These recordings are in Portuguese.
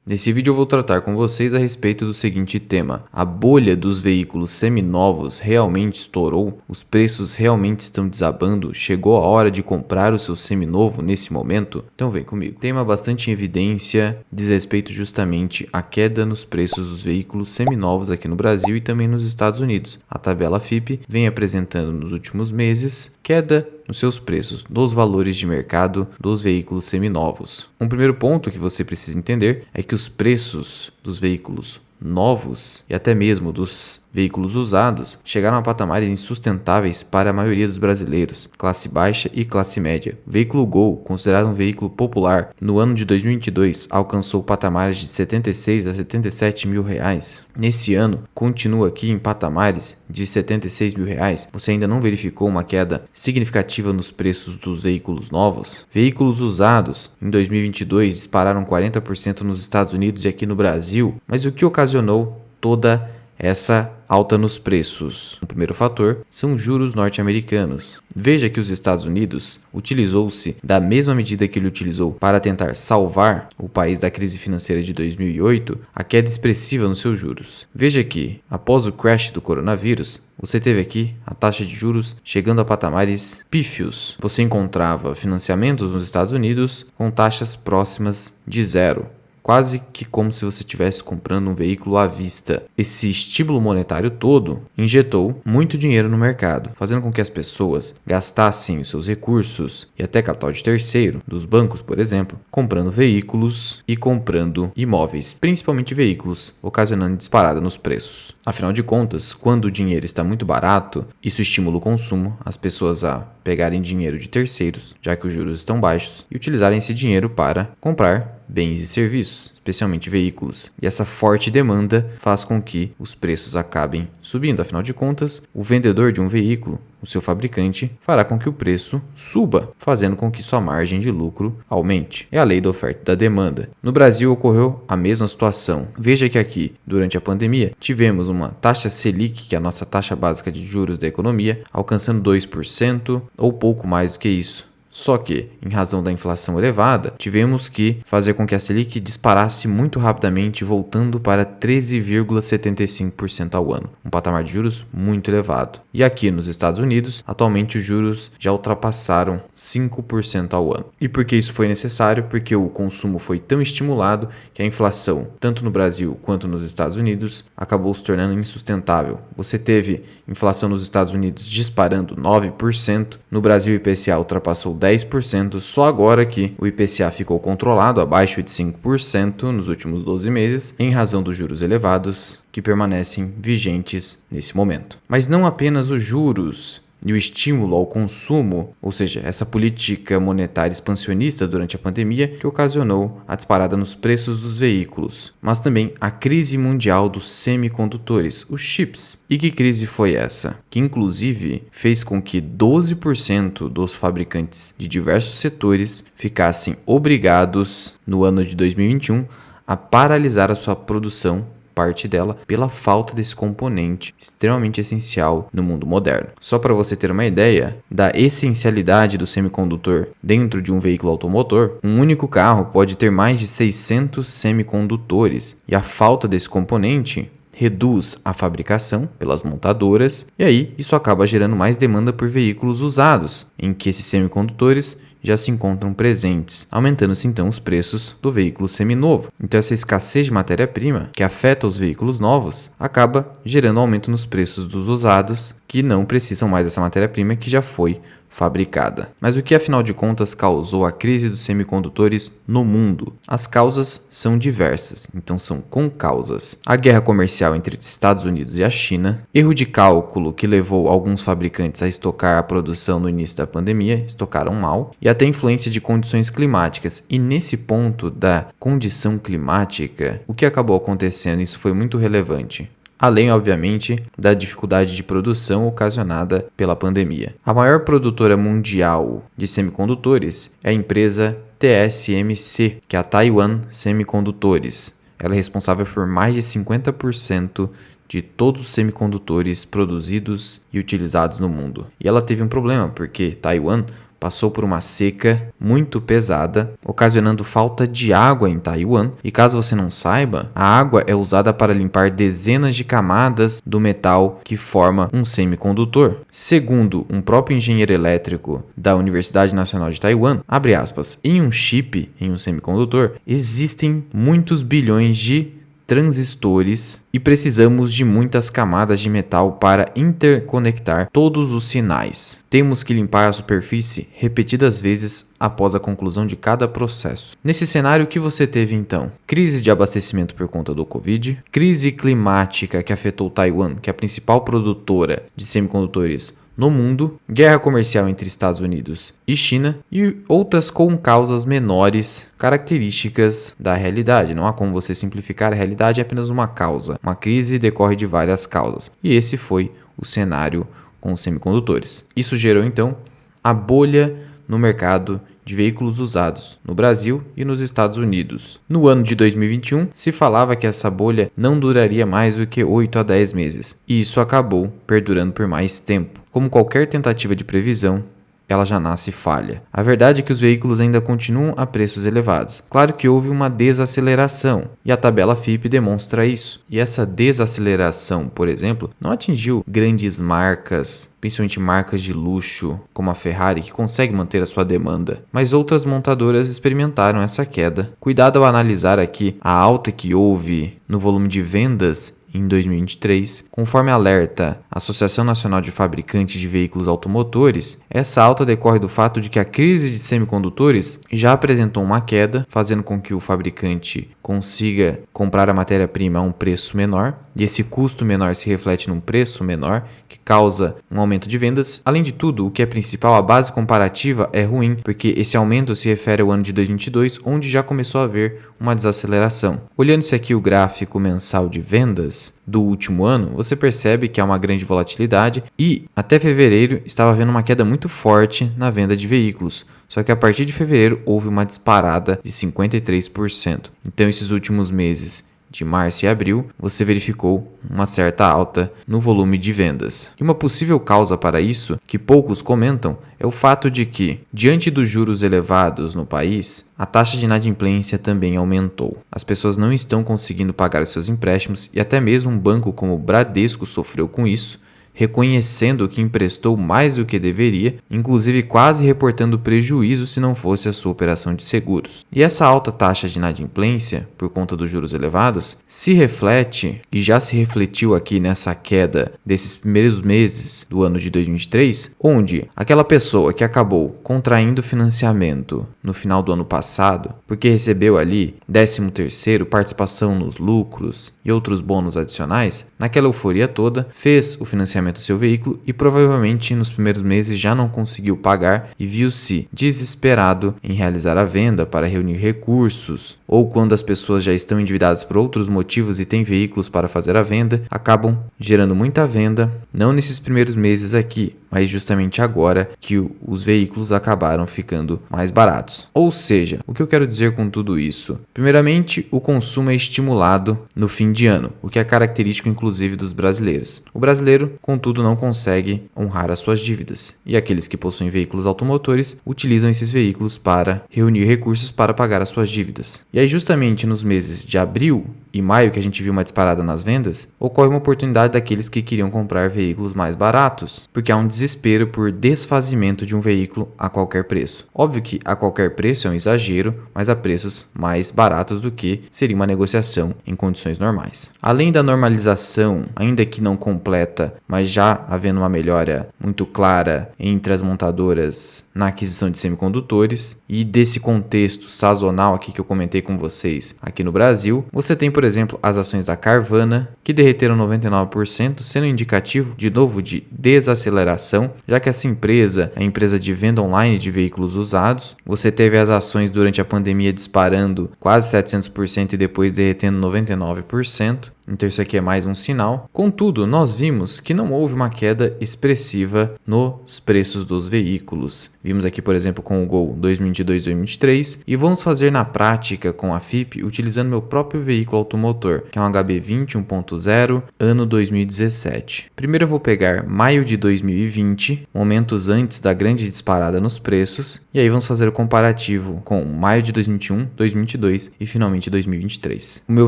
Nesse vídeo eu vou tratar com vocês a respeito do seguinte tema: a bolha dos veículos seminovos realmente estourou? Os preços realmente estão desabando? Chegou a hora de comprar o seu seminovo nesse momento? Então vem comigo. Tema bastante em evidência diz respeito justamente à queda nos preços dos veículos seminovos aqui no Brasil e também nos Estados Unidos. A tabela FIPE vem apresentando nos últimos meses queda nos seus preços, dos valores de mercado dos veículos seminovos. Um primeiro ponto que você precisa entender é que os preços dos veículos novos e até mesmo dos veículos usados chegaram a patamares insustentáveis para a maioria dos brasileiros, classe baixa e classe média. O veículo Gol, considerado um veículo popular, no ano de 2022 alcançou patamares de 76 a 77 mil reais. Nesse ano, continua aqui em patamares de 76 mil reais. Você ainda não verificou uma queda significativa nos preços dos veículos novos? Veículos usados em 2022 dispararam 40% nos Estados Unidos e aqui no Brasil, mas o que ocasionou toda essa alta nos preços? O primeiro fator são juros norte-americanos. Veja que os Estados Unidos utilizou-se da mesma medida que ele utilizou para tentar salvar o país da crise financeira de 2008, a queda expressiva nos seus juros. Veja que, após o crash do coronavírus, você teve aqui a taxa de juros chegando a patamares pífios. Você encontrava financiamentos nos Estados Unidos com taxas próximas de zero. Quase que como se você estivesse comprando um veículo à vista. Esse estímulo monetário todo injetou muito dinheiro no mercado, fazendo com que as pessoas gastassem os seus recursos e até capital de terceiro, dos bancos, por exemplo, comprando veículos e comprando imóveis, principalmente veículos, ocasionando disparada nos preços. Afinal de contas, quando o dinheiro está muito barato, isso estimula o consumo, as pessoas a pegarem dinheiro de terceiros, já que os juros estão baixos, e utilizarem esse dinheiro para comprar bens e serviços, especialmente veículos. E essa forte demanda faz com que os preços acabem subindo. Afinal de contas, o vendedor de um veículo, o seu fabricante, fará com que o preço suba, fazendo com que sua margem de lucro aumente. É a lei da oferta e da demanda. No Brasil ocorreu a mesma situação. Veja que aqui, durante a pandemia, tivemos uma taxa Selic, que é a nossa taxa básica de juros da economia, alcançando 2% ou pouco mais do que isso. Só que, em razão da inflação elevada, tivemos que fazer com que a Selic disparasse muito rapidamente, voltando para 13,75% ao ano, um patamar de juros muito elevado. E aqui nos Estados Unidos, atualmente os juros já ultrapassaram 5% ao ano. E por que isso foi necessário? Porque o consumo foi tão estimulado que a inflação, tanto no Brasil quanto nos Estados Unidos, acabou se tornando insustentável. Você teve inflação nos Estados Unidos disparando 9%, no Brasil o IPCA ultrapassou 10%, só agora que o IPCA ficou controlado abaixo de 5% nos últimos 12 meses, em razão dos juros elevados que permanecem vigentes nesse momento. Mas não apenas os juros e o estímulo ao consumo, ou seja, essa política monetária expansionista durante a pandemia que ocasionou a disparada nos preços dos veículos, mas também a crise mundial dos semicondutores, os chips. E que crise foi essa? Que inclusive fez com que 12% dos fabricantes de diversos setores ficassem obrigados, no ano de 2021, a paralisar a sua produção, parte dela, pela falta desse componente extremamente essencial no mundo moderno. Só para você ter uma ideia da essencialidade do semicondutor dentro de um veículo automotor, um único carro pode ter mais de 600 semicondutores, e a falta desse componente reduz a fabricação pelas montadoras, e aí isso acaba gerando mais demanda por veículos usados, em que esses semicondutores já se encontram presentes, aumentando-se então os preços do veículo seminovo. Então essa escassez de matéria-prima que afeta os veículos novos acaba gerando aumento nos preços dos usados, que não precisam mais dessa matéria-prima que já foi fabricada. Mas o que afinal de contas causou a crise dos semicondutores no mundo? As causas são diversas, então são concausas. A guerra comercial entre os Estados Unidos e a China, erro de cálculo que levou alguns fabricantes a estocar a produção no início da pandemia, estocaram mal, e até influência de condições climáticas. E nesse ponto da condição climática, o que acabou acontecendo? Isso foi muito relevante. Além, obviamente, da dificuldade de produção ocasionada pela pandemia. A maior produtora mundial de semicondutores é a empresa TSMC, que é a Taiwan Semicondutores. Ela é responsável por mais de 50% de todos os semicondutores produzidos e utilizados no mundo. E ela teve um problema, porque Taiwan passou por uma seca muito pesada, ocasionando falta de água em Taiwan. E caso você não saiba, a água é usada para limpar dezenas de camadas do metal que forma um semicondutor. Segundo um próprio engenheiro elétrico da Universidade Nacional de Taiwan, abre aspas, em um chip, em um semicondutor, existem muitos bilhões de transistores e precisamos de muitas camadas de metal para interconectar todos os sinais. Temos que limpar a superfície repetidas vezes após a conclusão de cada processo. Nesse cenário, o que você teve então? Crise de abastecimento por conta do Covid, crise climática que afetou Taiwan, que é a principal produtora de semicondutores no mundo, guerra comercial entre Estados Unidos e China e outras com causas menores, características da realidade. Não há como você simplificar, a realidade é apenas uma causa. Uma crise decorre de várias causas. E esse foi o cenário com os semicondutores. Isso gerou então a bolha no mercado de veículos usados no Brasil e nos Estados Unidos. No ano de 2021, se falava que essa bolha não duraria mais do que 8 a 10 meses, e isso acabou perdurando por mais tempo. Como qualquer tentativa de previsão, ela já nasce falha. A verdade é que os veículos ainda continuam a preços elevados. Claro que houve uma desaceleração, e a tabela FIPE demonstra isso. E essa desaceleração, por exemplo, não atingiu grandes marcas, principalmente marcas de luxo, como a Ferrari, que consegue manter a sua demanda. Mas outras montadoras experimentaram essa queda. Cuidado ao analisar aqui a alta que houve no volume de vendas em 2023, conforme alerta a Associação Nacional de Fabricantes de Veículos Automotores, essa alta decorre do fato de que a crise de semicondutores já apresentou uma queda, fazendo com que o fabricante consiga comprar a matéria-prima a um preço menor, e esse custo menor se reflete num preço menor, que causa um aumento de vendas. Além de tudo, o que é principal, a base comparativa é ruim, porque esse aumento se refere ao ano de 2022, onde já começou a haver uma desaceleração. Olhando-se aqui o gráfico mensal de vendas do último ano, você percebe que há uma grande volatilidade e até fevereiro estava havendo uma queda muito forte na venda de veículos. Só que a partir de fevereiro houve uma disparada de 53%. Então esses últimos meses de março e abril, você verificou uma certa alta no volume de vendas. E uma possível causa para isso, que poucos comentam, é o fato de que, diante dos juros elevados no país, a taxa de inadimplência também aumentou. As pessoas não estão conseguindo pagar seus empréstimos e até mesmo um banco como o Bradesco sofreu com isso, reconhecendo que emprestou mais do que deveria, inclusive quase reportando prejuízo se não fosse a sua operação de seguros. E essa alta taxa de inadimplência, por conta dos juros elevados, se reflete, e já se refletiu aqui nessa queda desses primeiros meses do ano de 2023, onde aquela pessoa que acabou contraindo financiamento no final do ano passado, porque recebeu ali 13º, participação nos lucros e outros bônus adicionais, naquela euforia toda, fez o financiamento do seu veículo e provavelmente nos primeiros meses já não conseguiu pagar e viu-se desesperado em realizar a venda para reunir recursos, ou quando as pessoas já estão endividadas por outros motivos e têm veículos para fazer a venda, acabam gerando muita venda, não nesses primeiros meses aqui, mas justamente agora que os veículos acabaram ficando mais baratos. Ou seja, o que eu quero dizer com tudo isso? Primeiramente, o consumo é estimulado no fim de ano, o que é característico inclusive dos brasileiros. O brasileiro, contudo, não consegue honrar as suas dívidas, e aqueles que possuem veículos automotores utilizam esses veículos para reunir recursos para pagar as suas dívidas. E aí, justamente nos meses de abril e maio, que a gente viu uma disparada nas vendas, ocorre uma oportunidade daqueles que queriam comprar veículos mais baratos, porque há um desespero por desfazimento de um veículo a qualquer preço. Óbvio que a qualquer preço é um exagero, mas a preços mais baratos do que seria uma negociação em condições normais. Além da normalização, ainda que não completa, mas já havendo uma melhora muito clara entre as montadoras na aquisição de semicondutores, e desse contexto sazonal aqui que eu comentei com vocês aqui no Brasil, você tem, por exemplo, as ações da Carvana, que derreteram 99%, sendo indicativo, de novo, de desaceleração, já que essa empresa é a empresa de venda online de veículos usados. Você teve as ações durante a pandemia disparando quase 700% e depois derretendo 99%. Então isso aqui é mais um sinal. Contudo, nós vimos que não houve uma queda expressiva nos preços dos veículos. Vimos aqui, por exemplo, com o Gol 2022-2023 e vamos fazer na prática com a FIP utilizando meu próprio veículo automotor, que é um HB20 1.0, ano 2017. Primeiro eu vou pegar maio de 2020, momentos antes da grande disparada nos preços, e aí vamos fazer o comparativo com maio de 2021, 2022 e finalmente 2023. O meu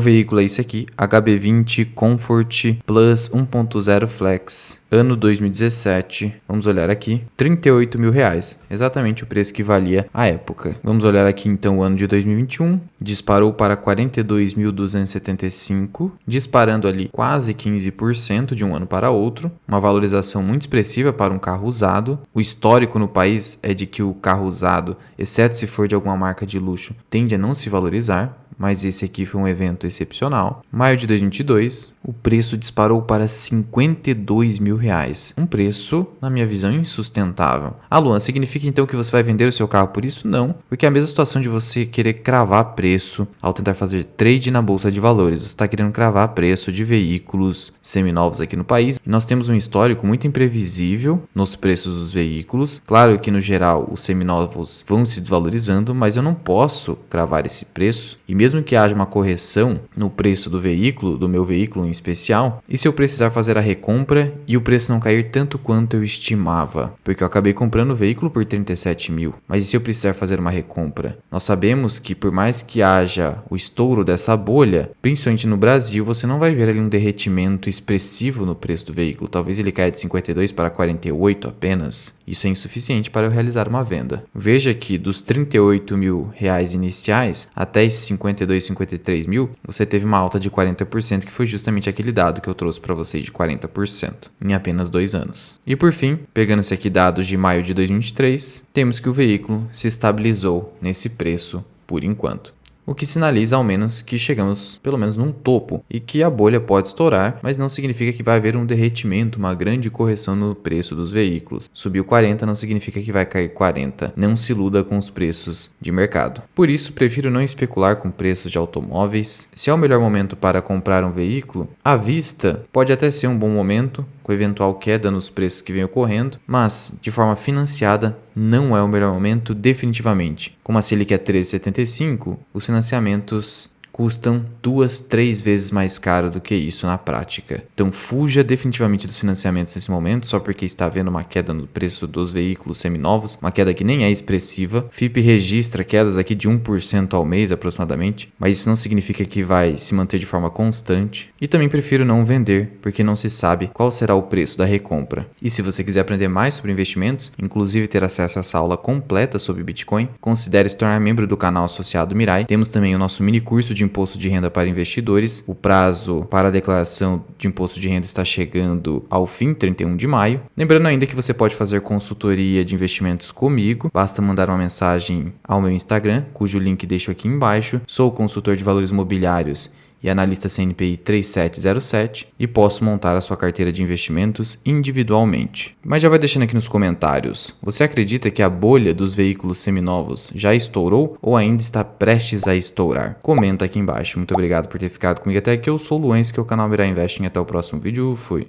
veículo é esse aqui, HB20 Comfort Plus 1.0 Flex, ano 2017. Vamos olhar aqui, R$38 mil, exatamente o preço que valia à época. Vamos olhar aqui então o ano de 2021, disparou para 42.275, disparando ali quase 15% de um ano para outro, uma valorização muito expressiva para um carro usado. O histórico no país é de que o carro usado, exceto se for de alguma marca de luxo, tende a não se valorizar, mas esse aqui foi um evento excepcional. Maio de 2022, o preço disparou para R$52 mil. Um preço, na minha visão, insustentável. Ah, Luan, significa então que você vai vender o seu carro por isso? Não, porque é a mesma situação de você querer cravar preço ao tentar fazer trade na bolsa de valores. Você está querendo cravar preço de veículos seminovos aqui no país. E nós temos um histórico muito imprevisível nos preços dos veículos. Claro que, no geral, os seminovos vão se desvalorizando, mas eu não posso cravar esse preço. E mesmo que haja uma correção no preço do veículo, do meu veículo em especial, e se eu precisar fazer a recompra e o preço não cair tanto quanto eu estimava? Porque eu acabei comprando o veículo por 37 mil. Mas e se eu precisar fazer uma recompra? Nós sabemos que por mais que haja o estouro dessa bolha, principalmente no Brasil, você não vai ver ali um derretimento expressivo no preço do veículo. Talvez ele caia de 52 para 48 apenas. Isso é insuficiente para eu realizar uma venda. Veja que dos R$38 mil iniciais até esses 52, 53 mil, você teve uma alta de 40%, que foi justamente aquele dado que eu trouxe para vocês de 40% em apenas 2 anos. E por fim, pegando esse aqui dados de maio de 2023, temos que o veículo se estabilizou nesse preço por enquanto. O que sinaliza ao menos que chegamos pelo menos num topo e que a bolha pode estourar, mas não significa que vai haver um derretimento, uma grande correção no preço dos veículos. Subiu 40 não significa que vai cair 40. Não se iluda com os preços de mercado. Por isso, prefiro não especular com preços de automóveis. Se é o melhor momento para comprar um veículo, à vista pode até ser um bom momento, com eventual queda nos preços que vem ocorrendo, mas de forma financiada não é o melhor momento definitivamente. Como a Selic é 13,75, os financiamentos custam 2, 3 vezes mais caro do que isso na prática. Então fuja definitivamente dos financiamentos nesse momento, só porque está havendo uma queda no preço dos veículos seminovos, uma queda que nem é expressiva. FIP registra quedas aqui de 1% ao mês aproximadamente, mas isso não significa que vai se manter de forma constante. E também prefiro não vender, porque não se sabe qual será o preço da recompra. E se você quiser aprender mais sobre investimentos, inclusive ter acesso a essa aula completa sobre Bitcoin, considere se tornar membro do canal associado Mirai. Temos também o nosso mini curso de imposto de renda para investidores. O prazo para a declaração de imposto de renda está chegando ao fim, 31 de maio. Lembrando ainda que você pode fazer consultoria de investimentos comigo. Basta mandar uma mensagem ao meu Instagram, cujo link deixo aqui embaixo. Sou consultor de valores imobiliários e analista CNPI 3707 e posso montar a sua carteira de investimentos individualmente. Mas já vai deixando aqui nos comentários, você acredita que a bolha dos veículos seminovos já estourou ou ainda está prestes a estourar? Comenta aqui embaixo. Muito obrigado por ter ficado comigo até aqui. Eu sou o Luan, que é o canal Mirai Investing. Até o próximo vídeo. Fui!